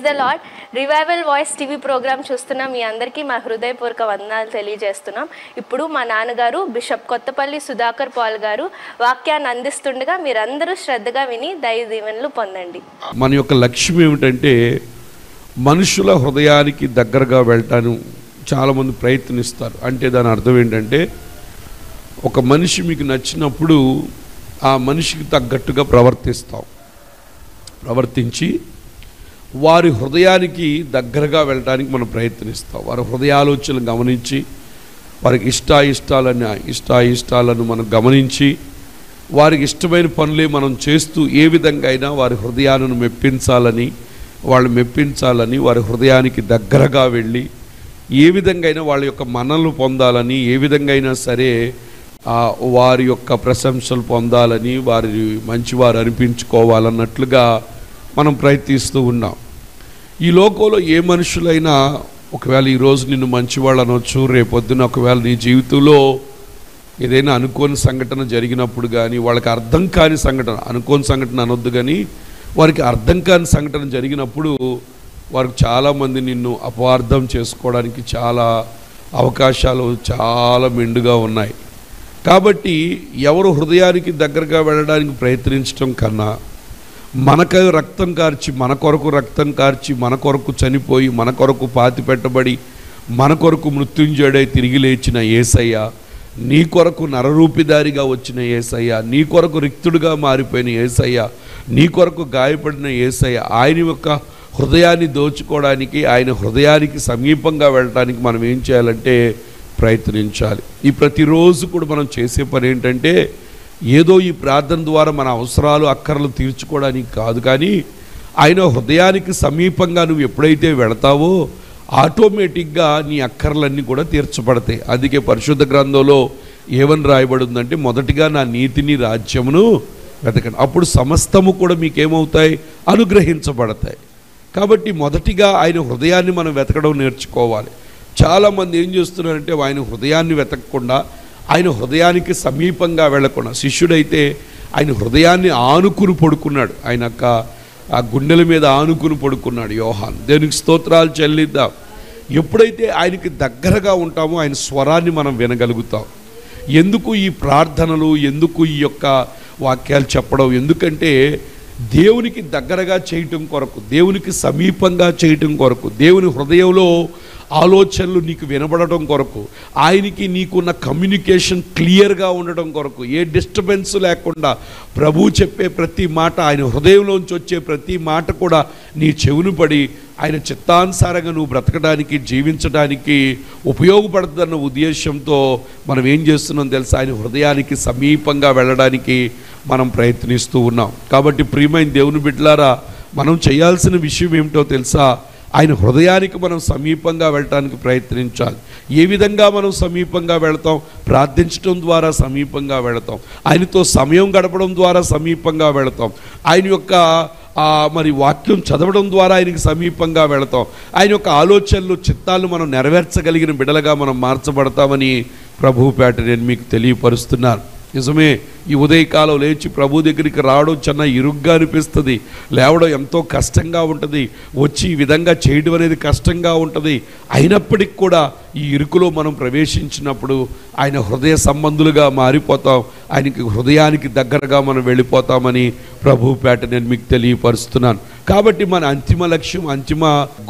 Praise the lord. Revival voice TV program చూస్తున్న మీ అందరికీ మా హృదయపూర్వక వందనాలు తెలియజేస్తున్నాం. ఇప్పుడు మా నాన్నగారు బిషప్ కొత్తపల్లి సుధాకర్ పాల్ గారు వాక్యాన్ని అందిస్తుండగా మీరందరూ శ్రద్ధగా విని దైవ దీవెనలు పొందండి. మన యొక్క లక్ష్యం ఏమిటంటే మనుషుల హృదయానికి దగ్గరగా వెళ్ళటాను చాలామంది ప్రయత్నిస్తారు. అంటే దాని అర్థం ఏంటంటే ఒక మనిషి మీకు నచ్చినప్పుడు ఆ మనిషికి తగ్గట్టుగా ప్రవర్తించి వారి హృదయానికి దగ్గరగా వెళ్ళడానికి మనం ప్రయత్నిస్తాం. వారి హృదయాలోచనలు గమనించి వారికి ఇష్టాయిష్టాలను మనం గమనించి వారికి ఇష్టమైన పనులే మనం చేస్తూ ఏ విధంగా అయినా వారి హృదయాలను మెప్పించాలని వారి హృదయానికి దగ్గరగా వెళ్ళి ఏ విధంగా అయినా వాళ్ళ యొక్క మన్ననలు పొందాలని, ఏ విధంగా అయినా సరే వారి యొక్క ప్రశంసలు పొందాలని, వారి మంచివారు అనిపించుకోవాలన్నట్లుగా మనం ప్రయత్నిస్తూ ఉన్నాం. ఈ లోకంలో ఏ మనుషులైనా ఒకవేళ ఈరోజు నిన్ను మంచివాళ్ళు అనొచ్చు, రేపొద్దున ఒకవేళ నీ జీవితంలో ఏదైనా అనుకోని సంఘటన జరిగినప్పుడు కానీ, వాళ్ళకి అర్థం కాని సంఘటన, అనుకోని సంఘటన అనొద్దు కానీ వారికి అర్థం కాని సంఘటన జరిగినప్పుడు వారికి చాలామంది నిన్ను అపార్థం చేసుకోవడానికి చాలా అవకాశాలు చాలా మెండుగా ఉన్నాయి. కాబట్టి ఎవరు హృదయానికి దగ్గరగా వెళ్ళడానికి ప్రయత్నించడం కన్నా మనకు రక్తం కార్చి, మన కొరకు చనిపోయి, మన కొరకు పాతి పెట్టబడి, మన కొరకు మృత్యుంజయుడై తిరిగి లేచిన యేసయ్య, నీ కొరకు నరరూపిదారిగా వచ్చిన యేసయ్య, నీ కొరకు రిక్తుడుగా మారిపోయిన యేసయ్య, నీ కొరకు గాయపడిన యేసయ్య, ఆయన యొక్క హృదయాన్ని దోచుకోవడానికి, ఆయన హృదయానికి సమీపంగా వెళ్ళడానికి మనం ఏం చేయాలంటే ప్రయత్నించాలి. ఈ ప్రతిరోజు కూడా మనం చేసే పని ఏంటంటే ఏదో ఈ ప్రార్థన ద్వారా మన అవసరాలు అక్కర్లు తీర్చుకోవడానికి కాదు, కానీ ఆయన హృదయానికి సమీపంగా నువ్వు ఎప్పుడైతే వెళతావో ఆటోమేటిక్గా నీ అక్కర్లన్నీ కూడా తీర్చబడతాయి. అందుకే పరిశుద్ధ గ్రంథంలో ఏమని రాయబడిందంటే మొదటిగా నా నీతిని రాజ్యమును వెతకండి, అప్పుడు సమస్తము కూడా మీకేమవుతాయి, అనుగ్రహించబడతాయి. కాబట్టి మొదటిగా ఆయన హృదయాన్ని మనం వెతకడం నేర్చుకోవాలి. చాలామంది ఏం చేస్తున్నారంటే ఆయన హృదయాన్ని వెతకకుండా, ఆయన హృదయానికి సమీపంగా వెళ్లకుండా, శిష్యుడైతే ఆయన హృదయాన్ని ఆనుకుని పడుకున్నాడు, ఆయన ఆ గుండెల మీద ఆనుకుని పడుకున్నాడు యోహాన్. దేవునికి స్తోత్రాలు చెల్లిద్దాం. ఎప్పుడైతే ఆయనకి దగ్గరగా ఉంటామో ఆయన స్వరాన్ని మనం వినగలుగుతాం. ఎందుకు ఈ ప్రార్థనలు, ఎందుకు ఈ యొక్క వాక్యాలు చెప్పడం, ఎందుకంటే దేవునికి దగ్గరగా చేయటం కొరకు, దేవునికి సమీపంగా చేయటం కొరకు, దేవుని హృదయంలో ఆలోచనలు నీకు వినబడటం కొరకు, ఆయనకి నీకున్న కమ్యూనికేషన్ క్లియర్గా ఉండడం కొరకు, ఏ డిస్టర్బెన్స్ లేకుండా ప్రభువు చెప్పే ప్రతి మాట, ఆయన హృదయంలోంచి వచ్చే ప్రతి మాట కూడా నీ చెవును పడి ఆయన చిత్తానుసారంగా నువ్వు బ్రతకడానికి, జీవించడానికి ఉపయోగపడుతున్న ఉద్దేశంతో మనం ఏం చేస్తున్నాం తెలుసా, ఆయన హృదయానికి సమీపంగా వెళ్ళడానికి మనం ప్రయత్నిస్తూ ఉన్నాం. కాబట్టి ప్రియమైన దేవుని బిడ్డలారా, మనం చేయాల్సిన విషయం ఏమిటో తెలుసా, ఆయన హృదయానికి మనం సమీపంగా వెళ్ళటానికి ప్రయత్నించాలి. ఏ విధంగా మనం సమీపంగా వెళతాం? ప్రార్థించడం ద్వారా సమీపంగా వెళతాం, ఆయనతో సమయం గడపడం ద్వారా సమీపంగా వెళతాం, ఆయన యొక్క మరి వాక్యం చదవడం ద్వారా ఆయనకి సమీపంగా వెళతాం, ఆయన యొక్క ఆలోచనలు, చిత్తాలను మనం నెరవేర్చగలిగిన బిడ్డలుగా మనం మార్చబడతామని ప్రభువు పేట నేను మీకు తెలియపరుస్తున్నాను. నిజమే, ఈ ఉదయకాలం లేచి ప్రభు దగ్గరికి రావడం చాలా ఇరుగ్గా అనిపిస్తుంది, లేవడం ఎంతో కష్టంగా ఉంటుంది, వచ్చి ఈ విధంగా చేయడం అనేది కష్టంగా ఉంటుంది. అయినప్పటికీ కూడా ఈ ఇరుకులో మనం ప్రవేశించినప్పుడు ఆయన హృదయ సంబంధులుగా మారిపోతాం, ఆయనకి హృదయానికి దగ్గరగా మనం వెళ్ళిపోతామని ప్రభు పేట నేను మీకు తెలియపరుస్తున్నాను. కాబట్టి మన అంతిమ లక్ష్యం, అంతిమ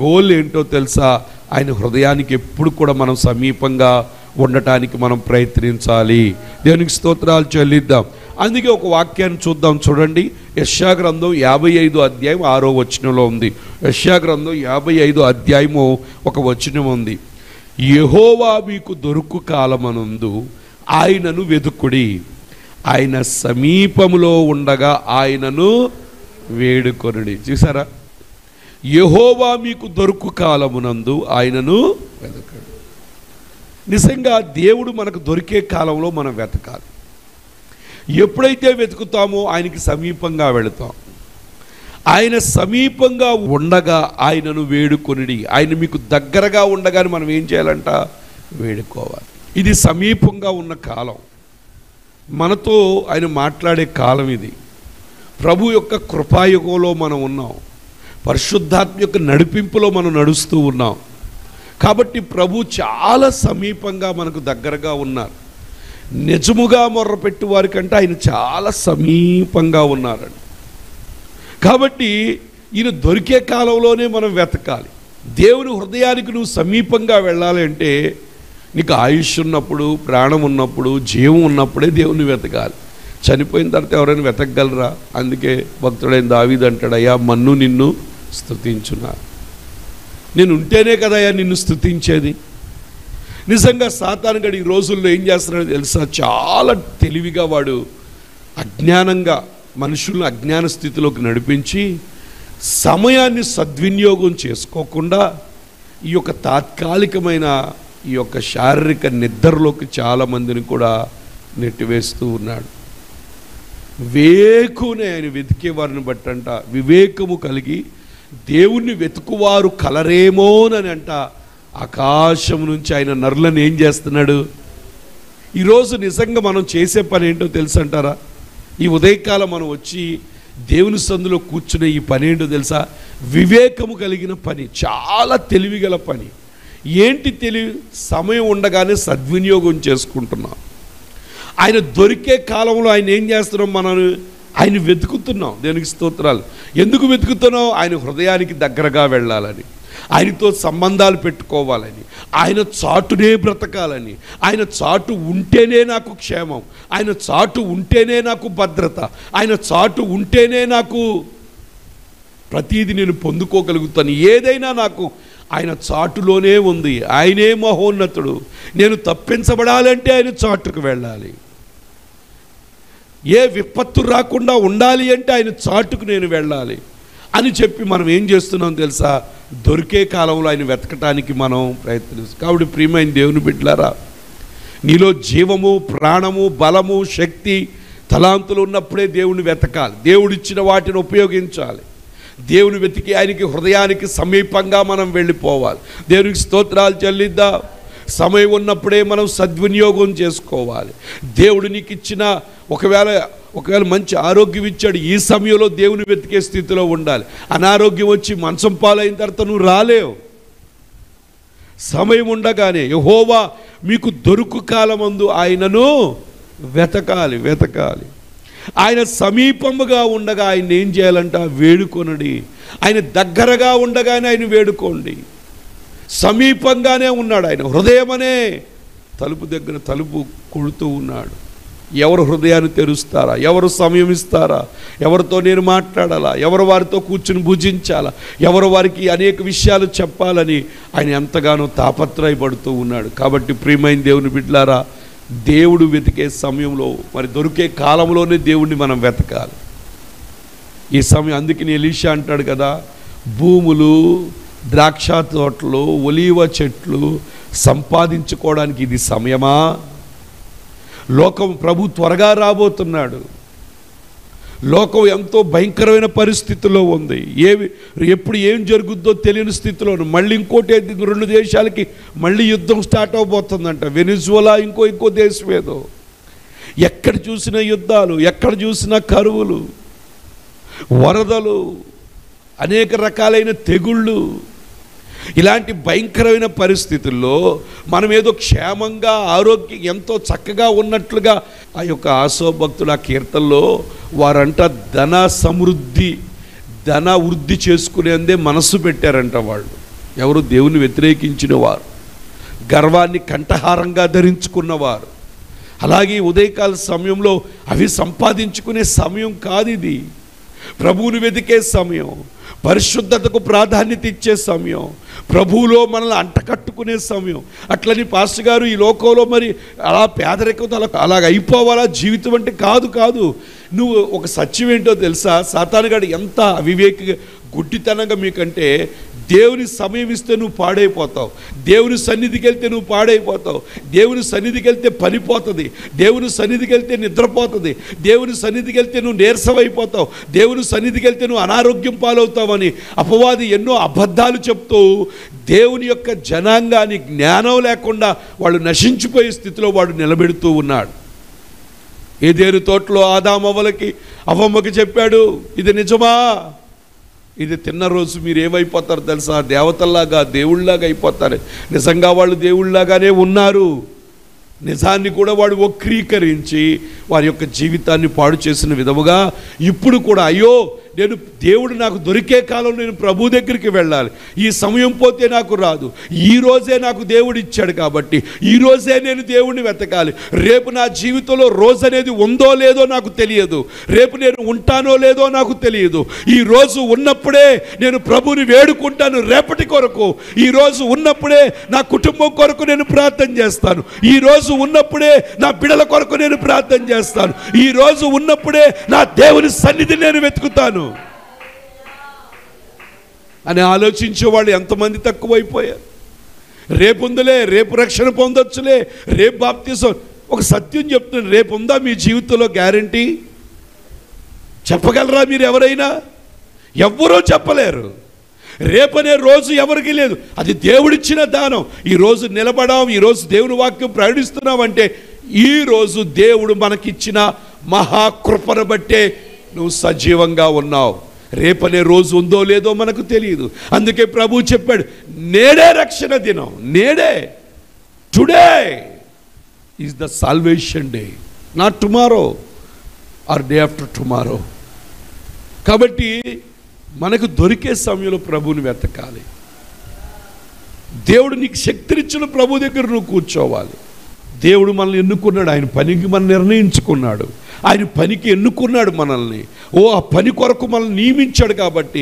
గోల్ ఏంటో తెలుసా, ఆయన హృదయానికి ఎప్పుడు కూడా మనం సమీపంగా ఉండటానికి మనం ప్రయత్నించాలి. దేవునికి స్తోత్రాలు చెల్లిద్దాం. అందుకే ఒక వాక్యాన్ని చూద్దాం. చూడండి, యెషయా గ్రంథం 55 అధ్యాయం 6వ వచనంలో ఉంది. యెషయా గ్రంథం 55 అధ్యాయము ఒక వచనం ఉంది. యెహోవా మీకు దొరుకు కాలమనందు ఆయనను వెతుకుడి, ఆయన సమీపములో ఉండగా ఆయనను వేడుకొనుడి. చూసారా, యెహోవా మీకు దొరుకు కాలమునందు ఆయనను వెతకండి. నిజంగా దేవుడు మనకు దొరికే కాలంలో మనం వెతకాలి. ఎప్పుడైతే వెతుకుతామో ఆయనకి సమీపంగా వెళతాం. ఆయన సమీపంగా ఉండగా ఆయనను వేడుకొనిడి, ఆయన మీకు దగ్గరగా ఉండగానే మనం ఏం చేయాలంట, వేడుకోవాలి. ఇది సమీపంగా ఉన్న కాలం, మనతో ఆయన మాట్లాడే కాలం ఇది. ప్రభు యొక్క కృపాయుగంలో మనం ఉన్నాం. పరిశుద్ధాత్మ యొక్క నడిపింపులో మనం నడుస్తూ ఉన్నాం. కాబట్టి ప్రభు చాలా సమీపంగా మనకు దగ్గరగా ఉన్నారు. నిజముగా మొర్రపెట్టు వారికంటే ఆయన చాలా సమీపంగా ఉన్నారండి. కాబట్టి ఈయన దొరికే కాలంలోనే మనం వెతకాలి. దేవుని హృదయానికి నువ్వు సమీపంగా వెళ్ళాలి అంటే నీకు ఆయుష్ ఉన్నప్పుడు, ప్రాణం ఉన్నప్పుడు, జీవం ఉన్నప్పుడే దేవుని వెతకాలి. చనిపోయిన తర్వాత ఎవరైనా వెతకగలరా? అందుకే భక్తుడైన దావీదు అంటాడు, అయ్యా మన్ను నిన్ను స్తుతించున్నారు. నేను ఉంటేనే కదయ్యా నిన్ను స్తుతించేది. నిజంగా సాతానుగాడు ఈ రోజుల్లో ఏం చేస్తున్నాడో తెలుసా? చాలా తెలివిగా వాడు అజ్ఞానంగా మనుషులను అజ్ఞాన స్థితిలోకి నడిపించి సమయాన్ని సద్వినియోగం చేసుకోకుండా ఈ యొక్క తాత్కాలికమైన ఈ యొక్క శారీరక నిద్రలోకి చాలామందిని కూడా నెట్టివేస్తూ ఉన్నాడు. వేకునే ఆయన వెతికే వారిని బట్టంట వివేకము కలిగి దేవుణ్ణి వెతుకువారు కలరేమోనని అంట ఆకాశం నుంచి ఆయన నరులను ఏం చేస్తున్నాడు? ఈరోజు నిజంగా మనం చేసే పని ఏంటో తెలుసంటారా? ఈ ఉదయకాలం మనం వచ్చి దేవుని సందులో కూర్చునే ఈ పని ఏంటో తెలుసా? వివేకము కలిగిన పని, చాలా తెలివిగల పని. ఏంటి తెలివి? సమయం ఉండగానే సద్వినియోగం చేసుకుంటున్నాం. ఆయన దొరికే కాలంలో ఆయన ఏం చేస్తున్నాం? మనం ఆయన వెతుకుతున్నాం. దేనికి స్తోత్రాలు. ఎందుకు వెతుకుతున్నాం? ఆయన హృదయానికి దగ్గరగా వెళ్ళాలని, ఆయనతో సంబంధాలు పెట్టుకోవాలని, ఆయన చాటునే బ్రతకాలని. ఆయన చాటు ఉంటేనే నాకు క్షేమం, ఆయన చాటు ఉంటేనే నాకు భద్రత, ఆయన చాటు ఉంటేనే నాకు ప్రతీది నేను పొందుకోగలుగుతాను. ఏదైనా నాకు ఆయన చాటులోనే ఉంది. ఆయనే మహోన్నతుడు. నేను తప్పించబడాలంటే ఆయన చాటుకు వెళ్ళాలి. ఏ విపత్తు రాకుండా ఉండాలి అంటే ఆయన చాటుకు నేను వెళ్ళాలి అని చెప్పి మనం ఏం చేస్తున్నాం తెలుసా? దొరికే కాలంలో ఆయన వెతకటానికి మనం ప్రయత్నిస్తాం. కాబట్టి ప్రియమైన దేవుని బిడ్డలారా, నీలో జీవము, ప్రాణము, బలము, శక్తి, తలాంతులు ఉన్నప్పుడే దేవుని వెతకాలి. దేవుడిచ్చిన వాటిని ఉపయోగించాలి. దేవుని వెతికి ఆయనకి హృదయానికి సమీపంగా మనం వెళ్ళిపోవాలి. దేవునికి స్తోత్రాలు చెల్లిద్దాం. సమయం ఉన్నప్పుడే మనం సద్వినియోగం చేసుకోవాలి. దేవుడు నీకు ఇచ్చిన ఒకవేళ మంచి ఆరోగ్యం ఇచ్చాడు, ఈ సమయంలో దేవుని వెతికే స్థితిలో ఉండాలి. అనారోగ్యం వచ్చి మంచం పాలైన తర్వాత నువ్వు రాలేవు. సమయం ఉండగానే యెహోవా మీకు దొరుకు కాలమందు ఆయనను వెతకాలి. ఆయన సమీపముగా ఉండగా ఆయన ఏం చేయాలంట? వేడుకొనడి. ఆయన దగ్గరగా ఉండగానే ఆయన వేడుకోండి. సమీపంగానే ఉన్నాడు ఆయన. హృదయం అనే తలుపు దగ్గర తలుపు కొడుతూ ఉన్నాడు. ఎవరు హృదయాన్ని తెరుస్తారా? ఎవరు సమయం ఇస్తారా? ఎవరితో నేను మాట్లాడాలా? ఎవరు వారితో కూర్చుని భుజించాలా? ఎవరు వారికి అనేక విషయాలు చెప్పాలని ఆయన ఎంతగానో తాపత్రయపడుతూ ఉన్నాడు. కాబట్టి ప్రియమైన దేవుని బిడ్డలారా, దేవుడు వెతికే సమయంలో, మరి దొరికే కాలంలోనే దేవుణ్ణి మనం వెతకాలి. ఈ సమయం అందుకని ఎలీషా అంటాడు కదా, భూములు, ద్రాక్ష తోటలు, ఒలీవ చెట్లు సంపాదించుకోవడానికి ఇది సమయమా? లోకం ప్రభు త్వరగా రాబోతున్నాడు. లోకం ఎంతో భయంకరమైన పరిస్థితుల్లో ఉంది. ఎప్పుడు ఏం జరుగుద్దో తెలియని స్థితిలో. మళ్ళీ ఇంకోటి 2 దేశాలకి మళ్ళీ యుద్ధం స్టార్ట్ అవబోతుందంట. వెనిజువలా ఇంకో దేశం ఏదో. ఎక్కడ చూసినా యుద్ధాలు, ఎక్కడ చూసినా కరువులు, వరదలు, అనేక రకాలైన తెగుళ్ళు. ఇలాంటి భయంకరమైన పరిస్థితుల్లో మనం ఏదో క్షేమంగా, ఆరోగ్యం ఎంతో చక్కగా ఉన్నట్లుగా ఆ యొక్క ఆశోభక్తుల కీర్తనలో వారంట ధన వృద్ధి చేసుకునేందే మనస్సు పెట్టారంట వాళ్ళు. ఎవరు? దేవుని వ్యతిరేకించిన వారు, గర్వాన్ని కంఠహారంగా ధరించుకున్నవారు. అలాగే ఉదయకాల సమయంలో అవి సంపాదించుకునే సమయం కాదు ఇది. ప్రభువుని వెతికే సమయం, పరిశుద్ధతకు ప్రాధాన్యత ఇచ్చే సమయం, ప్రభువులో మనల్ని అంటకట్టుకునే సమయం. అట్లని పాస్టర్ గారు ఈ లోకంలో మరి అలా పేదరికంతో అలాగ అయిపోవాలా జీవితం అంటే? కాదు. నువ్వు ఒక సత్యం ఏంటో తెలుసా? సాతానుగాడు ఎంత అవివేక గుడ్డితనంగా మీకంటే, దేవుని సమయం ఇస్తే నువ్వు పాడైపోతావు, దేవుని సన్నిధికి వెళ్తే నువ్వు పాడైపోతావు, దేవుని సన్నిధికి వెళ్తే పనిపోతుంది, దేవుని సన్నిధికి వెళ్తే నిద్రపోతుంది, దేవుని సన్నిధికి వెళ్తే నువ్వు నీరసమైపోతావు, దేవుని సన్నిధికి వెళ్తే నువ్వు అనారోగ్యం పాలవుతావని అపవాది ఎన్నో అబద్ధాలు చెప్తూ దేవుని యొక్క జనాంగాన్ని జ్ఞానం లేకుండా వాళ్ళు నశించిపోయే స్థితిలో వాడు నిలబెడుతూ ఉన్నాడు. ఏదేను తోటలో ఆదామవ్వలకి, అవ్వమ్మకి చెప్పాడు, ఇది నిజమా? ఇది తిన్న రోజు మీరు ఏమైపోతారో తెలుసా? దేవతల్లాగా, దేవుళ్ళలాగా అయిపోతారు. నిజంగా వాళ్ళు దేవుళ్ళలాగానే ఉన్నారు. నిజాన్ని కూడా వాడు వక్రీకరించి వారి యొక్క జీవితాన్ని పాడు చేసిన విధముగా ఇప్పుడు కూడా అయ్యో నేను దేవుడు నాకు దొరికే కాలం నేను ప్రభు దగ్గరికి వెళ్ళాలి, ఈ సమయం పోతే నాకు రాదు, ఈ రోజే నాకు దేవుడు ఇచ్చాడు కాబట్టి ఈ రోజే నేను దేవుడిని వెతకాలి, రేపు నా జీవితంలో రోజు అనేది ఉందో లేదో నాకు తెలియదు, రేపు నేను ఉంటానో లేదో నాకు తెలియదు, ఈ రోజు ఉన్నప్పుడే నేను ప్రభుని వేడుకుంటాను రేపటి కొరకు, ఈ రోజు ఉన్నప్పుడే నా కుటుంబం కొరకు నేను ప్రార్థన చేస్తాను, ఈ రోజు ఉన్నప్పుడే నా బిడ్డల కొరకు నేను ప్రార్థన చేస్తాను, ఈ రోజు ఉన్నప్పుడే నా దేవుని సన్నిధిని నేను వెతుకుతాను అని ఆలోచించే వాళ్ళు ఎంతమంది తక్కువైపోయారు. రేపు ఉందిలే, రేపు రక్షణ పొందొచ్చులే, రేపు బాప్తిసం. ఒక సత్యం చెప్తున్నాను, రేపు ఉందా మీ జీవితంలో గ్యారంటీ? చెప్పగలరా మీరు ఎవరైనా? ఎవ్వరూ చెప్పలేరు. రేపనే రోజు ఎవరికి లేదు, అది దేవుడిచ్చిన దానం. ఈరోజు నిలబడాం, ఈరోజు దేవుని వాక్యం ప్రకటిస్తున్నామంటే ఈరోజు దేవుడు మనకిచ్చిన మహాకృపను బట్టే నువ్వు సజీవంగా ఉన్నావు. రేపనే రోజు ఉందో లేదో మనకు తెలియదు. అందుకే ప్రభు చెప్పాడు, నేడే రక్షణ దినం, నేడే, today is the salvation day, not tomorrow or day after tomorrow. కాబట్టి మనకు దొరికే సమయంలో ప్రభువుని వెతకాలి. దేవుడు నీకు శక్తినిచ్చిన ప్రభు దగ్గర నువ్వు కూర్చోవాలి. దేవుడు మనల్ని ఎన్నుకున్నాడు, ఆయన పనికి మనం నిర్ణయించుకున్నాడు, ఆయన పనికి ఎన్నుకున్నాడు మనల్ని. ఆ పని కొరకు మనల్ని నియమించాడు. కాబట్టి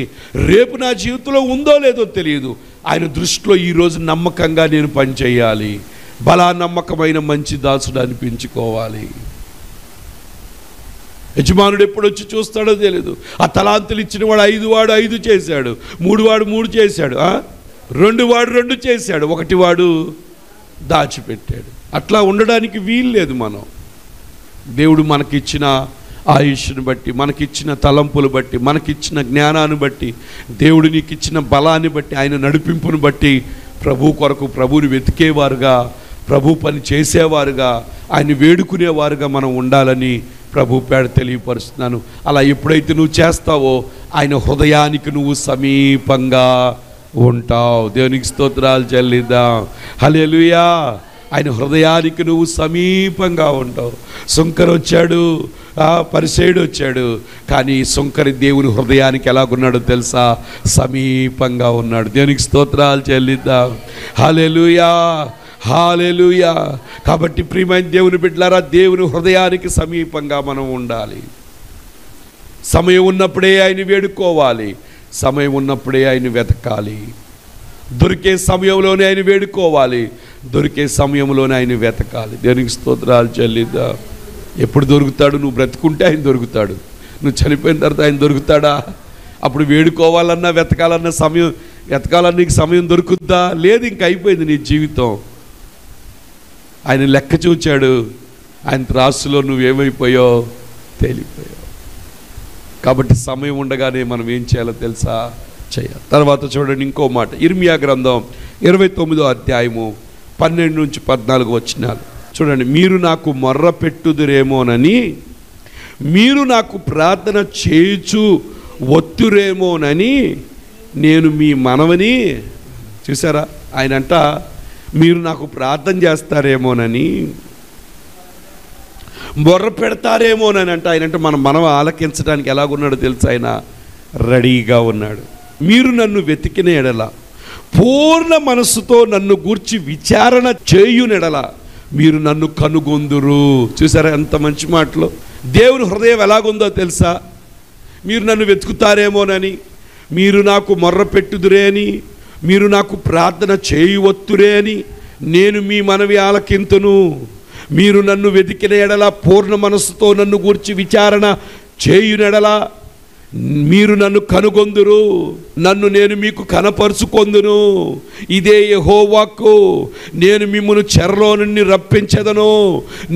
రేపు నా జీవితంలో ఉందో లేదో తెలియదు, ఆయన దృష్టిలో ఈరోజు నమ్మకంగా నేను పని చేయాలి, బలా నమ్మకమైన మంచి దాసుడు అనిపించుకోవాలి. యజమానుడు ఎప్పుడు వచ్చి చూస్తాడో తెలియదు. ఆ తలాంతులు ఇచ్చిన వాడు 5 వాడు 5 చేశాడు, 3 వాడు 3 చేశాడు, 2 వాడు 2 చేశాడు, 1 వాడు దాచిపెట్టాడు. అట్లా ఉండడానికి వీలు లేదు. మనం దేవుడు మనకిచ్చిన ఆయుష్ను బట్టి, మనకిచ్చిన తలంపులు బట్టి, మనకిచ్చిన జ్ఞానాన్ని బట్టి, దేవుడు నీకు ఇచ్చిన బలాన్ని బట్టి, ఆయన నడిపింపును బట్టి ప్రభు కొరకు ప్రభువుని వెతికేవారుగా, ప్రభు పని చేసేవారుగా, ఆయన వేడుకునేవారుగా మనం ఉండాలని ప్రభు పేడ తెలియపరుస్తున్నాను. అలా ఎప్పుడైతే నువ్వు చేస్తావో ఆయన హృదయానికి నువ్వు సమీపంగా ఉంటావు. దేవునికి స్తోత్రాలు చెల్లిద్దాం. హల్లెలూయా. ఆయన హృదయానికి నువ్వు సమీపంగా ఉంటావు. సుంకరు వచ్చాడు, పరిసయ్యుడు వచ్చాడు, కానీ సుంకరి దేవుని హృదయానికి ఎలాగున్నాడో తెలుసా? సమీపంగా ఉన్నాడు. దేవునికి స్తోత్రాలు చెల్లిద్దాం. హల్లెలూయా, హల్లెలూయా. కాబట్టి ప్రియమైన దేవుని బిడ్డలారా, దేవుని హృదయానికి సమీపంగా మనం ఉండాలి. సమయం ఉన్నప్పుడే ఆయన వేడుకోవాలి, సమయం ఉన్నప్పుడే ఆయన వెతకాలి. దొరికే సమయంలోనే ఆయన వేడుకోవాలి, దొరికే సమయంలోనే ఆయన వెతకాలి. దేవునికి స్తోత్రాలు చెల్లిద్దాం. ఎప్పుడు దొరుకుతాడు? నువ్వు బ్రతుకుంటే ఆయన దొరుకుతాడు, నువ్వు చనిపోయిన తర్వాత ఆయన దొరుకుతాడా? అప్పుడు వేడుకోవాలన్నా వెతకాలన్నా సమయం, వెతకాలన్నా నీకు సమయం దొరుకుద్దా? లేదు, ఇంక అయిపోయింది నీ జీవితం. ఆయన లెక్క చూచాడు, ఆయన త్రాసులో నువ్వేమైపోయావు? తేలిపోయావు. కాబట్టి సమయం ఉండగానే మనం ఏం చేయాలో తెలుసా? చేయాలి. తర్వాత చూడండి ఇంకో మాట, ఇర్మియా గ్రంథం 29వ అధ్యాయము 12 నుంచి 14 వచనాలు చూడండి. మీరు నాకు మొర్ర పెట్టుదురేమోనని, మీరు నాకు ప్రార్థన చేయుచు ఒత్తురేమోనని నేను మీ మనవని. చూసారా, ఆయన అంట మీరు నాకు ప్రార్థన చేస్తారేమోనని, మొర్ర పెడతారేమోనని అంట. ఆయన అంటే మనం ఆలకించడానికి ఎలాగున్నాడో తెలుసు? ఆయన రెడీగా ఉన్నాడు. మీరు నన్ను వెతికిన ఎడల, పూర్ణ మనస్సుతో నన్ను గూర్చి విచారణ చేయునెడల మీరు నన్ను కనుగొందురు. చూసారా ఎంత మంచి మాటలు! దేవుని హృదయం ఎలాగుందో తెలుసా? మీరు నన్ను వెతుకుతారేమోనని, మీరు నాకు మొర్ర పెట్టుదురే అని, మీరు నాకు ప్రార్థన చేయవత్తురే అని నేను మీ మనవి ఆలకింతును. మీరు నన్ను వెతికిన ఎడల, పూర్ణ మనస్సుతో నన్ను గూర్చి విచారణ చేయునెడల మీరు నన్ను కనుగొందురు, నన్ను నేను మీకు కనపరుచుకొందును. ఇదే యెహోవాకు. నేను మిమ్మును చెరలో నుండి రప్పించెదను.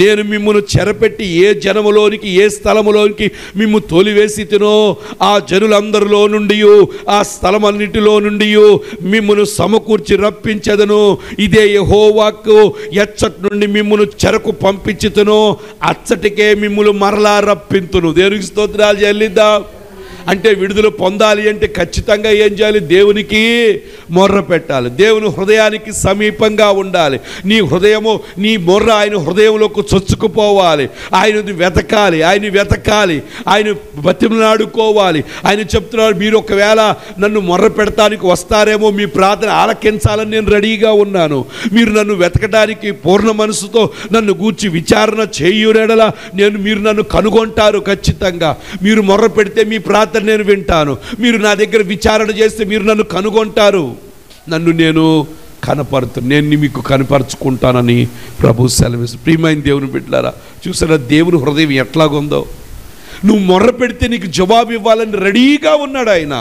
నేను మిమ్మును చెరపెట్టి ఏ జనములోనికి, ఏ స్థలములోనికి మిమ్ము తోలివేసితినో ఆ జనులందరిలో నుండి, ఆ స్థలమన్నిటిలో నుండి మిమ్మును సమకూర్చి రప్పించెదను. ఇదే యెహోవాకు. ఎచ్చటి నుండి మిమ్మును చెరకు పంపించుతునో అచ్చటికే మిమ్ములు మరలా రప్పింతును. దేవునికి స్తోత్రాలు చెల్లిద్దాం. అంటే విడుదల పొందాలి అంటే ఖచ్చితంగా ఏం చేయాలి? దేవునికి మొర్ర పెట్టాలి, దేవుని హృదయానికి సమీపంగా ఉండాలి. నీ హృదయము, నీ మొర్ర ఆయన హృదయంలోకి చొచ్చుకుపోవాలి. ఆయనని వెతకాలి, ఆయన బతిమలాడుకోవాలి. ఆయన చెప్తున్నారు, మీరు ఒకవేళ నన్ను మొర్ర పెడతానికి వస్తారేమో, మీ ప్రార్థన ఆలకించాలని నేను రెడీగా ఉన్నాను. మీరు నన్ను వెతకడానికి పూర్ణ మనసుతో నన్ను గూర్చి విచారణ చేయురెడలా మీరు నన్ను కనుగొంటారు. ఖచ్చితంగా మీరు మొర్ర పెడితే మీ ప్రార్థన నేను వింటాను. మీరు నా దగ్గర విచారణ చేస్తే మీరు నన్ను కనుగొంటారు. నన్ను నేను నేను మీకు కనపరుచుకుంటానని ప్రభు సెలవిస్తు. ప్రియమైన దేవుని బిడ్డలారా, చూసారా దేవుని హృదయం ఎట్లాగుందో? నువ్వు మొర్ర పెడితే నీకు జవాబు ఇవ్వాలని రెడీగా ఉన్నాడు ఆయన.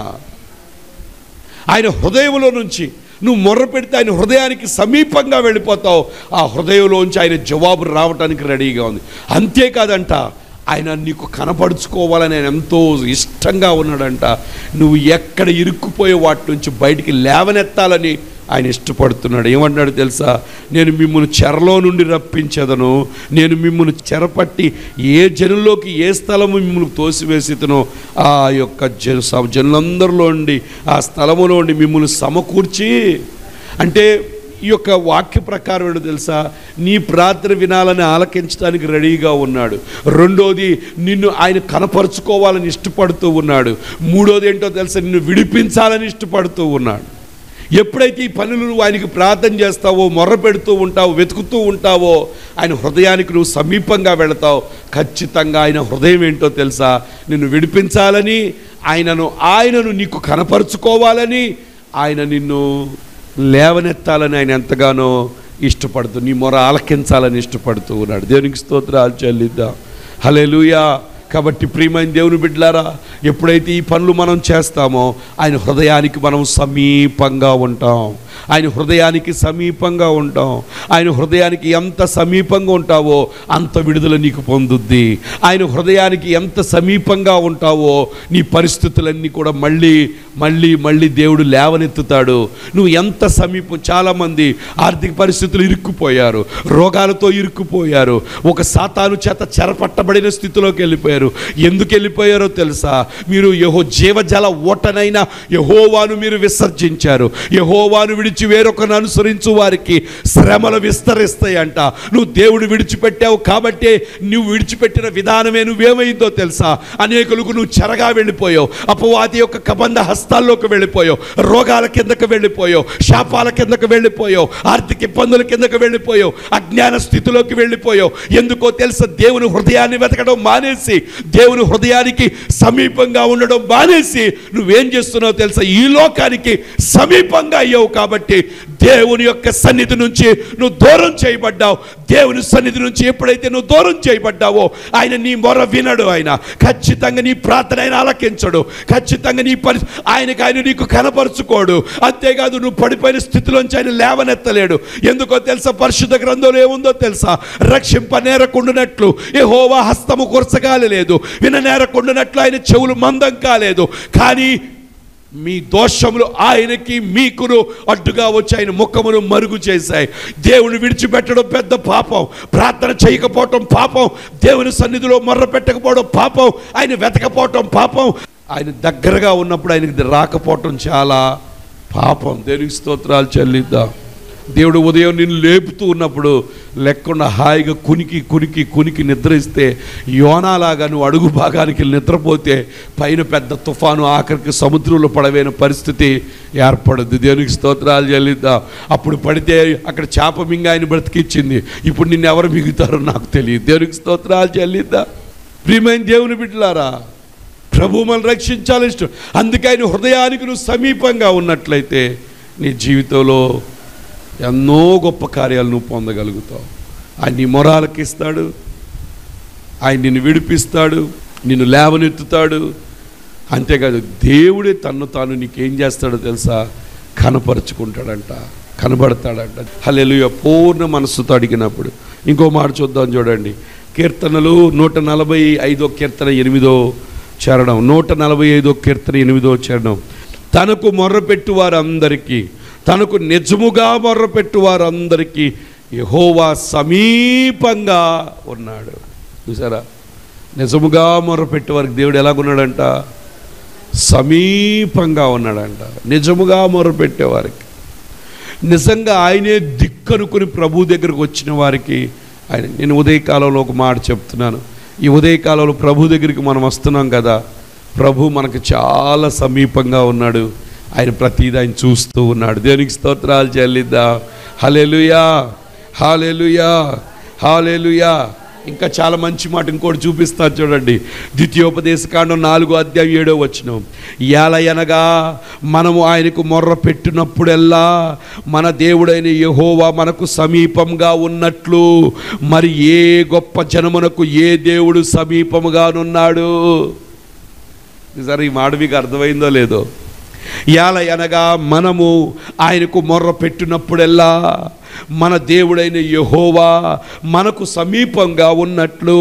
ఆయన హృదయంలో నుంచి నువ్వు మొర్ర పెడితే ఆయన హృదయానికి సమీపంగా వెళ్ళిపోతావు. ఆ హృదయంలోంచి ఆయన జవాబు రావటానికి రెడీగా ఉంది. అంతేకాదంట, ఆయన నీకు కనపరుచుకోవాలని ఆయన ఎంతో ఇష్టంగా ఉన్నాడంట. నువ్వు ఎక్కడ ఇరుక్కుపోయే వాటి నుంచి బయటికి లేవనెత్తాలని ఆయన ఇష్టపడుతున్నాడు. ఏమన్నాడు తెలుసా? నేను మిమ్మల్ని చెరలో నుండి రప్పించదను, నేను మిమ్మల్ని చెరపట్టి ఏ జనుల్లోకి, ఏ స్థలము మిమ్మల్ని తోసివేసితనో ఆ యొక్క జనులందరిలో ఉండి, ఆ స్థలములో ఉండి మిమ్మల్ని సమకూర్చి. అంటే ఈ యొక్క వాక్య ప్రకారం ఏంటో తెలుసా? నీ ప్రార్థన వినాలని ఆలకించడానికి రెడీగా ఉన్నాడు. రెండోది, నిన్ను ఆయన కనపరుచుకోవాలని ఇష్టపడుతూ ఉన్నాడు. మూడోది ఏంటో తెలుసా? నిన్ను విడిపించాలని ఇష్టపడుతూ ఉన్నాడు. ఎప్పుడైతే ఈ పనులు నువ్వు ఆయనకి ప్రార్థన చేస్తావో, మొర్ర పెడుతూ ఉంటావో, వెతుకుతూ ఉంటావో, ఆయన హృదయానికి నువ్వు సమీపంగా వెళతావు. ఖచ్చితంగా ఆయన హృదయం ఏంటో తెలుసా? నిన్ను విడిపించాలని, ఆయనను నీకు కనపరుచుకోవాలని, ఆయన నిన్ను లేవనెత్తాలని ఆయన ఎంతగానో ఇష్టపడుతూ, నీ మొర ఆలకించాలని ఇష్టపడుతూ ఉన్నాడు. దేవునికి స్తోత్రాలు చెల్లిద్దాం. హల్లెలూయా. కాబట్టి ప్రియమైన దేవుని బిడ్డలారా, ఎప్పుడైతే ఈ పనులు మనం చేస్తామో ఆయన హృదయానికి మనం సమీపంగా ఉంటాం. ఆయన హృదయానికి సమీపంగా ఉంటాం. ఆయన హృదయానికి ఎంత సమీపంగా ఉంటావో అంత విడుదల నీకు పొందుద్ది. ఆయన హృదయానికి ఎంత సమీపంగా ఉంటావో నీ పరిస్థితులన్నీ కూడా మళ్ళీ మళ్ళీ మళ్ళీ దేవుడు లేవనెత్తుతాడు. నువ్వు ఎంత సమీపం. చాలామంది ఆర్థిక పరిస్థితులు ఇరుక్కుపోయారు, రోగాలతో ఇరుక్కుపోయారు, ఒక సాతాను చేత చెరపట్టబడిన స్థితిలోకి వెళ్ళిపోయారు. ఎందుకు వెళ్ళిపోయారో తెలుసా? మీరు జీవజల ఓటనైనా యెహోవాను మీరు విసర్జించారు. యెహోవాను విడిచి వేరొకరిని అనుసరించు వారికి శ్రమలు విస్తరిస్తాయంట. నువ్వు దేవుడు విడిచిపెట్టావు కాబట్టి నువ్వు విడిచిపెట్టిన విధానమే నువ్వేమైందో తెలుసా? అనేకులకు నువ్వు చెరగా వెళ్ళిపోయావు, అపవాది యొక్క కబంధ హస్తాల్లోకి వెళ్ళిపోయావు, రోగాల కిందకు వెళ్ళిపోయావు, శాపాల కిందకు వెళ్ళిపోయావు, ఆర్థిక ఇబ్బందుల కిందకు వెళ్ళిపోయావు, అజ్ఞాన స్థితిలోకి వెళ్ళిపోయావు. ఎందుకో తెలుసా? దేవుని హృదయాన్ని వెతకడం మానేసి, దేవుని హృదయానికి సమీపంగా ఉండడం మానేసి నువ్వేం చేస్తున్నావు తెలుసా? ఈ లోకానికి సమీపంగా అయ్యావు. కాబట్టి దేవుని యొక్క సన్నిధి నుంచి నువ్వు దూరం చేయబడ్డావు. దేవుని సన్నిధి నుంచి ఎప్పుడైతే నువ్వు దూరం చేయబడ్డావో ఆయన నీ మొర వినడు. ఆయన ఖచ్చితంగా నీ ప్రార్థన ఆయన ఆలకించడు. ఖచ్చితంగా నీ ఆయన నీకు కనపరుచుకోడు. అంతేకాదు, నువ్వు పడిపోయిన స్థితిలోంచి ఆయన లేవనెత్తలేడు. ఎందుకో తెలుసా? పరిశుద్ధ గ్రంథంలో ఏముందో తెలుసా? రక్షింపనేరకుండానట్లు యెహోవా హస్తము కొరచగాలేదు, విననేరకుండానట్లు ఆయన చెవులు మందం కాలేదు. కానీ మీ దోషములు ఆయనకి మీకును అడ్డుగా వచ్చి ఆయన ముఖమును మరుగు చేశాయి. దేవుని విడిచిపెట్టడం పెద్ద పాపం, ప్రార్థన చేయకపోవటం పాపం, దేవుని సన్నిధిలో మొర్ర పెట్టకపోవడం పాపం, ఆయన వెతకపోవటం పాపం, ఆయన దగ్గరగా ఉన్నప్పుడు ఆయనకి రాకపోవటం చాలా పాపం. దేవునికి స్తోత్రాలు చెల్లిద్దాం. దేవుడు ఉదయం నిన్ను లేపుతూ ఉన్నప్పుడు లేకుండా హాయిగా కునికి కునికి కునికి నిద్రిస్తే, యోనాలాగా నువ్వు అడుగు భాగానికి నిద్రపోతే పైన పెద్ద తుఫాను ఆఖరికి సముద్రంలో పడవేన పరిస్థితి ఏర్పడుద్ది. దేవునికి స్తోత్రాలు చెల్లిద్దాం. అప్పుడు పడితే అక్కడ చేప మింగ ఆయన బ్రతికిచ్చింది. ఇప్పుడు నిన్ను ఎవరు మిగుతారో నాకు తెలియదు. దేవునికి స్తోత్రాలు చెల్లిద్దాం. ప్రియమైన దేవుని బిడ్డలారా, ప్రభు మనల్ని రక్షించాలని ఇష్టం. అందుకే ఆయన హృదయానికి నువ్వు సమీపంగా ఉన్నట్లయితే నీ జీవితంలో ఎన్నో గొప్ప కార్యాలు నువ్వు పొందగలుగుతావు. ఆయన నీ మొరాలకిస్తాడు, ఆయన నిన్ను విడిపిస్తాడు, నిన్ను లేవనెత్తుతాడు. అంతేకాదు, దేవుడే తన్ను తాను నీకేం చేస్తాడో తెలుసా? కనపరుచుకుంటాడంట, కనబడతాడంట. హల్లెలూయా. పూర్ణ మనస్సుతో అడిగినప్పుడు. ఇంకో మాట చూద్దాం, చూడండి. కీర్తనలు 145 కీర్తన 8వ చరణం. 145 కీర్తన 8వ చరణం. తనకు మొర్రపెట్టు వారందరికీ, తనకు నిజముగా మొర్రపెట్టు వారందరికీ యెహోవా సమీపంగా ఉన్నాడు. చూసారా? నిజముగా మొర్రపెట్టే వారికి దేవుడు ఎలాగున్నాడంట? సమీపంగా ఉన్నాడంట. నిజముగా మొరపెట్టేవారికి, నిజంగా ఆయనే దిక్కనుకుని ప్రభు దగ్గరకు వచ్చిన వారికి ఆయన. నేను ఉదయకాలంలో ఒక మాట చెప్తున్నాను. ఈ ఉదయకాలంలో ప్రభు దగ్గరికి మనం వస్తున్నాం కదా, ప్రభు మనకు చాలా సమీపంగా ఉన్నాడు. ఆయన ప్రతిదీ ఆయన చూస్తూ ఉన్నాడు. దేవునికి స్తోత్రాలు చెల్లిద్దాం. హల్లెలూయా, హల్లెలూయా, హల్లెలూయా. ఇంకా చాలా మంచి మాట ఇంకోటి చూపిస్తాను చూడండి. ద్వితీయోపదేశకాండం 4:7 ఏలయనగా మనము ఆయనకు మొర్ర పెట్టినప్పుడెల్లా మన దేవుడైన యెహోవా మనకు సమీపంగా ఉన్నట్లు మరి ఏ గొప్ప జనమునకు ఏ దేవుడు సమీపముగానున్నాడు. సరే, ఈ మాట మీకు అర్థమైందో లేదో. ఏలయనగా మనము ఆయనకు మొర్ర పెట్టినప్పుడెల్లా మన దేవుడైన యెహోవా మనకు సమీపంగా ఉన్నట్లు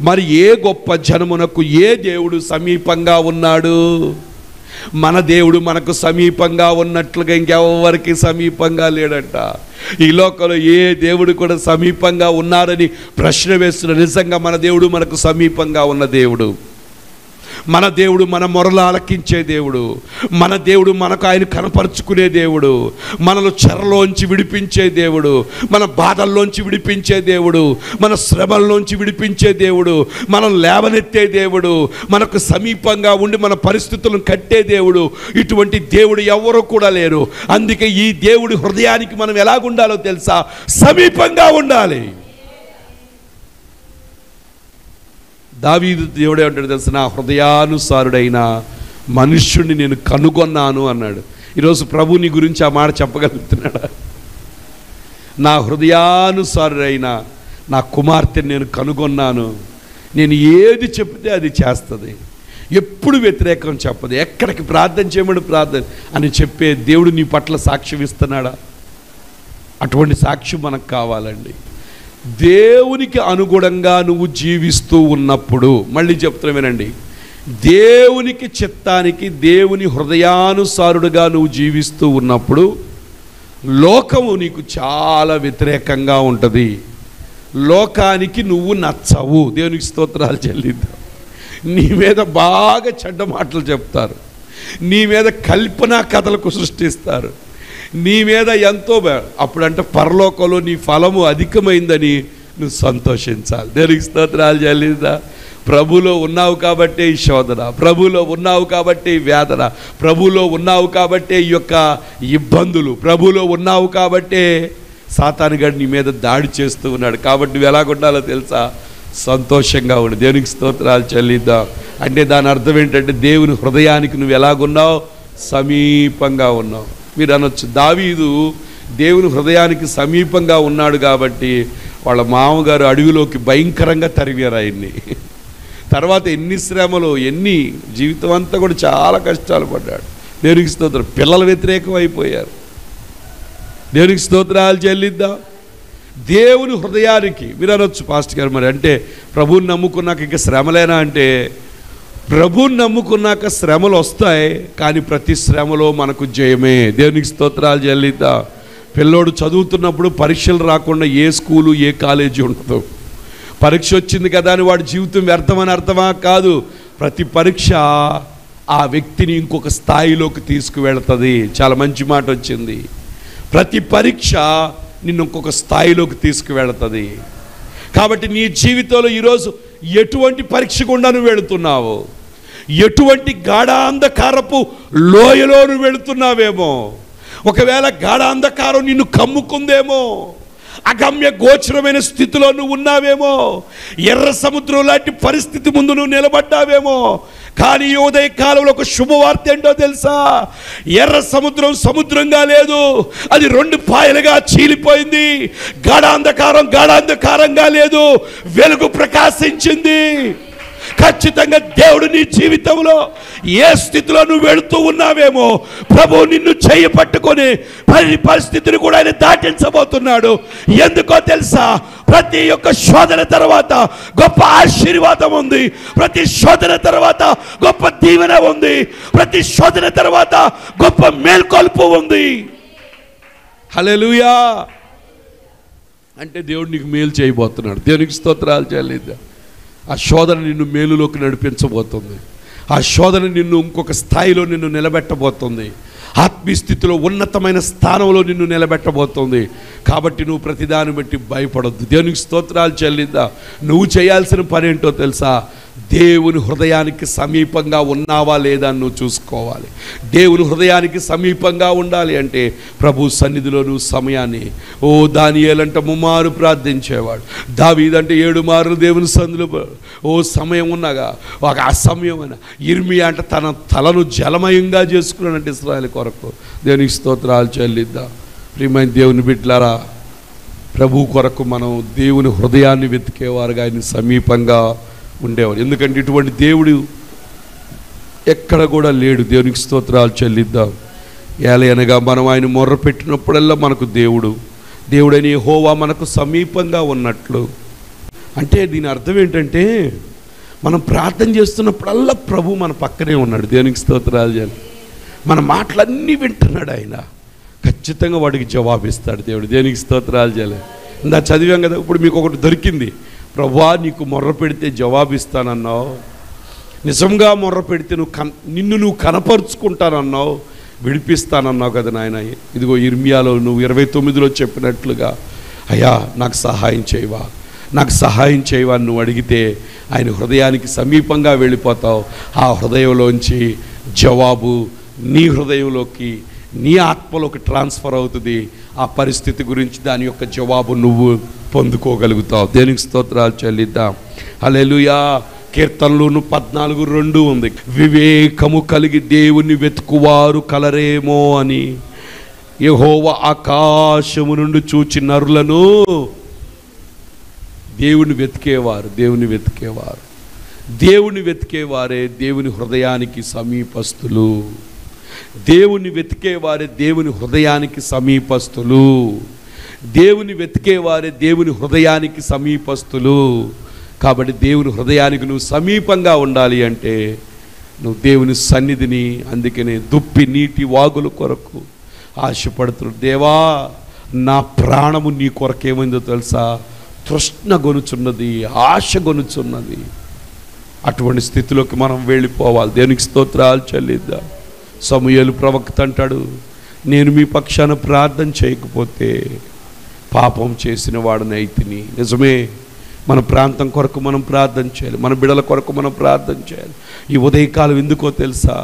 మరి ఏ గొప్ప జనమునకు ఏ దేవుడు సమీపంగా ఉన్నాడు. మన దేవుడు మనకు సమీపంగా ఉన్నట్లుగా ఇంకెవరికి సమీపంగా లేడంట. ఈ లోకంలో ఏ దేవుడు కూడా సమీపంగా ఉన్నారని ప్రశ్న వేస్తున్న, నిజంగా మన దేవుడు మనకు సమీపంగా ఉన్న దేవుడు. మన దేవుడు మన మొరలు ఆలకించే దేవుడు. మన దేవుడు మనకు ఆయన కనపరుచుకునే దేవుడు. మనలో చెరలోంచి విడిపించే దేవుడు, మన బాధల్లోంచి విడిపించే దేవుడు, మన శ్రమల్లోంచి విడిపించే దేవుడు, మనం లేవనెత్తే దేవుడు, మనకు సమీపంగా ఉండి మన పరిస్థితులను కట్టే దేవుడు. ఇటువంటి దేవుడు ఎవరూ కూడా లేరు. అందుకే ఈ దేవుడి హృదయానికి మనం ఎలాగుండాలో తెలుసా? సమీపంగా ఉండాలి. దావీదు దేవుడే అంటాడు తెలుసా, నా హృదయానుసారుడైన మనుష్యుడిని నేను కనుగొన్నాను అన్నాడు. ఈరోజు ప్రభు నీ గురించి ఆ మాట చెప్పగలుగుతున్నాడా? నా హృదయానుసారుడైన నా కుమార్తెని నేను కనుగొన్నాను. నేను ఏది చెప్తే అది చేస్తుంది, ఎప్పుడు వ్యతిరేకం చెప్పదు, ఎక్కడికి ప్రార్థన చేయమని ప్రార్థన అని చెప్పే దేవుడు నీ పట్ల సాక్ష్యం ఇస్తున్నాడా? అటువంటి సాక్ష్యం మనకు కావాలండి. దేవునికి అనుగుణంగా నువ్వు జీవిస్తూ ఉన్నప్పుడు, మళ్ళీ చెప్తున్నా వినండి, దేవునికి చిత్తానికి దేవుని హృదయానుసారుడుగా నువ్వు జీవిస్తూ ఉన్నప్పుడు లోకము నీకు చాలా వ్యతిరేకంగా ఉంటుంది. లోకానికి నువ్వు నచ్చవు. దేవునికి స్తోత్రాలు చెల్లిద్దాం. నీ మీద బాగా చెడ్డ మాటలు చెప్తారు, నీ మీద కల్పనా కథలకు సృష్టిస్తారు, నీ మీద ఎంతో అప్పుడంటే పరలోకంలో నీ ఫలము అధికమైందని నువ్వు సంతోషించాలి. దేవునికి స్తోత్రాలు చెల్లిద్దా. ప్రభులో ఉన్నావు కాబట్టే ఈ శోధన, ప్రభులో ఉన్నావు కాబట్టే ఈ వేదన, ప్రభులో ఉన్నావు కాబట్టే ఈ యొక్క ఇబ్బందులు, ప్రభులో ఉన్నావు కాబట్టే సాతానుగాడు నీ మీద దాడి చేస్తూ ఉన్నాడు. కాబట్టి నువ్వు ఎలాగుండాలో తెలుసా? సంతోషంగా ఉండు. దేవునికి స్తోత్రాలు చెల్లిద్దాం. అంటే దాని అర్థం ఏంటంటే దేవుని హృదయానికి నువ్వు ఎలాగున్నావు? సమీపంగా ఉన్నావు. మీరు అనొచ్చు, దావీదు దేవుని హృదయానికి సమీపంగా ఉన్నాడు కాబట్టి వాళ్ళ మామగారు అడవిలోకి భయంకరంగా తరివారు ఆయన్ని. తర్వాత ఎన్ని శ్రమలు, ఎన్ని జీవితం అంతా కూడా చాలా కష్టాలు పడ్డాడు. దేవునికి స్తోత్రం. పిల్లలు వ్యతిరేకం అయిపోయారు. దేవునికి స్తోత్రాలు చెల్లిద్దాం. దేవుని హృదయానికి మీరు అనొచ్చు, పాస్టర్ గారు మరి అంటే ప్రభువుని నమ్ముకున్నాక ఇంకా శ్రమలేనా అంటే, ప్రభువుని నమ్ముకున్నాక శ్రమలు వస్తాయి, కానీ ప్రతి శ్రమలో మనకు జయమే. దేవునికి స్తోత్రాలు చెల్లిద్దాం. పిల్లోడు చదువుతున్నప్పుడు పరీక్షలు రాకుండా ఏ స్కూలు ఏ కాలేజీ ఉండదు. పరీక్ష వచ్చింది కదా అని వాడి జీవితం వ్యర్థమని అర్థమా? కాదు. ప్రతి పరీక్ష ఆ వ్యక్తిని ఇంకొక స్థాయిలోకి తీసుకువెళ్తుంది. చాలా మంచి మాట వచ్చింది. ప్రతి పరీక్ష నిన్ను ఇంకొక స్థాయిలోకి తీసుకువెళ్తుంది. కాబట్టి నీ జీవితంలో ఈరోజు ఎటువంటి పరీక్ష గుండా నువ్వు వెళుతున్నావు, ఎటువంటి గాఢాంధకారపు లోయలో నువ్వు వెళుతున్నావేమో, ఒకవేళ గాఢాంధకారం నిన్ను కమ్ముకుందేమో, అగమ్య గోచరమైన స్థితిలో నువ్వు ఉన్నావేమో, ఎర్ర సముద్రం లాంటి పరిస్థితి ముందు నువ్వు నిలబడ్డావేమో. కానీ ఈ ఉదయ కాలంలో ఒక శుభవార్త ఏంటో తెలుసా? ఎర్ర సముద్రం సముద్రంగా లేదు, అది 2 పాయలుగా చీలిపోయింది. గాఢాంధకారంగా లేదు, వెలుగు ప్రకాశించింది. ఖచ్చితంగా దేవుడు నీ జీవితంలో ఏ స్థితిలో నువ్వు వెళుతూ ఉన్నావేమో ప్రభు నిన్ను చేయి పట్టుకొని పరిస్థితిని కూడా ఆయన దాటించబోతున్నాడు. ఎందుకో తెలుసా? ప్రతి ఒక్క శోధన తర్వాత గొప్ప ఆశీర్వాదం ఉంది, ప్రతి శోధన తర్వాత గొప్ప దీవెన ఉంది, ప్రతి శోధన తర్వాత గొప్ప మేల్కొల్పు ఉంది. హల్లెలూయా. అంటే దేవుడు నీకు మేలు చేయబోతున్నాడు. దేవునికి స్తోత్రాలు చెల్లిద్దాం. ఆ శోధన నిన్ను మేలులోకి నడిపించబోతుంది. ఆ శోధన నిన్ను ఇంకొక స్థాయిలో నిన్ను నిలబెట్టబోతుంది. ఆత్మీయ స్థితిలో ఉన్నతమైన స్థానంలో నిన్ను నిలబెట్టబోతుంది. కాబట్టి నువ్వు ప్రతిదాన్ని బట్టి భయపడొద్దు. దేవునికి స్తోత్రాలు చెల్లిద్దాం. నువ్వు చేయాల్సిన పని ఏంటో తెలుసా? దేవుని హృదయానికి సమీపంగా ఉన్నావా లేదా అని నువ్వు చూసుకోవాలి. దేవుని హృదయానికి సమీపంగా ఉండాలి అంటే ప్రభు సన్నిధిలో నువ్వు సమయాన్ని, దానియేలంటే 3 మారు ప్రార్థించేవాడు, దావీదంటే 7 మార్లు దేవుని సన్నిధిలో సమయం ఉన్నగా ఆ సమయం అయినా. ఇర్మియా అంటే తన తలను జలమయంగా చేసుకున్నాడంటే ఇశ్రాయేలు కొరకు. దేవునికి స్తోత్రాలు చెల్లిద్దాం. ప్రియమైన దేవుని బిడ్డలారా, ప్రభు కొరకు మనం దేవుని హృదయాన్ని వెతికేవారుగా ఆయన సమీపంగా ఉండేవారు. ఎందుకంటే ఇటువంటి దేవుడు ఎక్కడ కూడా లేడు. దేవునికి స్తోత్రాలు చెల్లిద్దాం. ఏలయనగా మనం ఆయన మొర్ర పెట్టినప్పుడల్లా మనకు దేవుడని యెహోవా మనకు సమీపంగా ఉన్నట్లు. అంటే దీని అర్థం ఏంటంటే మనం ప్రార్థన చేస్తున్నప్పుడల్లా ప్రభు మన పక్కనే ఉన్నాడు. దేవునికి స్తోత్రాలు చేయాలి. మన మాటలన్నీ వింటున్నాడు ఆయన. ఖచ్చితంగా వాడికి జవాబిస్తాడు దేవుడు. దేవునికి స్తోత్రాలు చేయాలి. ఇందా చదివాం కదా. ఇప్పుడు మీకు ఒకటి దొరికింది. ప్రభువా, నీకు మొర్ర పెడితే జవాబిస్తానన్నావు, నిజంగా మొర్ర పెడితే నిన్ను నువ్వు కనపరుచుకుంటానన్నావు, విడిపిస్తానన్నావు కదా నాయన. ఇదిగో ఇర్మియాలో నువ్వు 29లో చెప్పినట్లుగా, అయ్యా నాకు సహాయం చేయవా అని నువ్వు అడిగితే ఆయన హృదయానికి సమీపంగా వెళ్ళిపోతావు. ఆ హృదయంలోంచి జవాబు నీ హృదయంలోకి, నీ ఆత్మలోకి ట్రాన్స్ఫర్ అవుతుంది. ఆ పరిస్థితి గురించి దాని యొక్క జవాబు నువ్వు పొందుకోగలుగుతావు. దేనికి స్తోత్రాలు చెల్లిద్దాం. హల్లెలూయా. కీర్తనలు 14:2 ఉంది. వివేకము కలిగి దేవుని వెతుకువారు కలరేమో అని, యెహోవా ఆకాశము నుండి చూచి నరులను. దేవుని వెతికేవారే దేవుని హృదయానికి సమీపస్తులు. దేవుని వెతికేవారే దేవుని హృదయానికి సమీపస్తులు. కాబట్టి దేవుని హృదయానికి నువ్వు సమీపంగా ఉండాలి అంటే నువ్వు దేవుని సన్నిధిని, అందుకనే దుప్పి నీటి వాగుల కొరకు ఆశపడుతున్నాడు. దేవా, నా ప్రాణము నీ కొరకేమైందో తెలుసా? తృష్ణ గొనుచున్నది, ఆశ గొనుచున్నది. అటువంటి స్థితిలోకి మనం వెళ్ళిపోవాలి. దేవునికి స్తోత్రాలు చెల్లిద్దాం. సమూయేలు ప్రవక్త అంటాడు, నేను మీ పక్షాన ప్రార్థన చేయకపోతే పాపం చేసిన వాడిని అయితిని. నిజమే. మన ప్రాంతం కొరకు మనం ప్రార్థన చేయాలి, మన బిడ్డల కొరకు మనం ప్రార్థన చేయాలి. ఈ ఉదయకాలం ఎందుకో తెలుసా?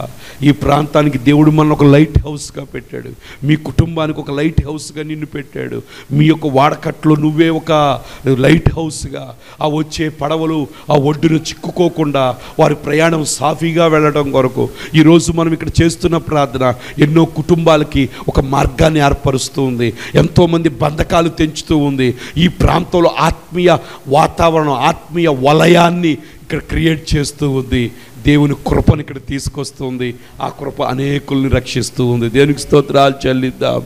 ఈ ప్రాంతానికి దేవుడు మన ఒక లైట్ హౌస్గా పెట్టాడు. మీ కుటుంబానికి ఒక లైట్ హౌస్గా నిన్ను పెట్టాడు. మీ యొక్క వాడకట్లో నువ్వే ఒక లైట్ హౌస్గా. ఆ వచ్చే పడవలు ఆ ఒడ్డును చిక్కుకోకుండా వారి ప్రయాణం సాఫీగా వెళ్ళడం కొరకు ఈరోజు మనం ఇక్కడ చేస్తున్న ప్రార్థన ఎన్నో కుటుంబాలకి ఒక మార్గాన్ని ఏర్పరుస్తూ ఉంది. ఎంతోమంది బంధకాలు తెంచుతూ ఉంది. ఈ ప్రాంతంలో ఆత్మీయ వాతావరణం, ఆత్మీయ వలయాన్ని ఇక్కడ క్రియేట్ చేస్తూ ఉంది. దేవుని కృపను ఇక్కడ తీసుకొస్తుంది. ఆ కృప అనేకుల్ని రక్షిస్తూ ఉంది. దేవునికి స్తోత్రాలు చెల్లిద్దాం.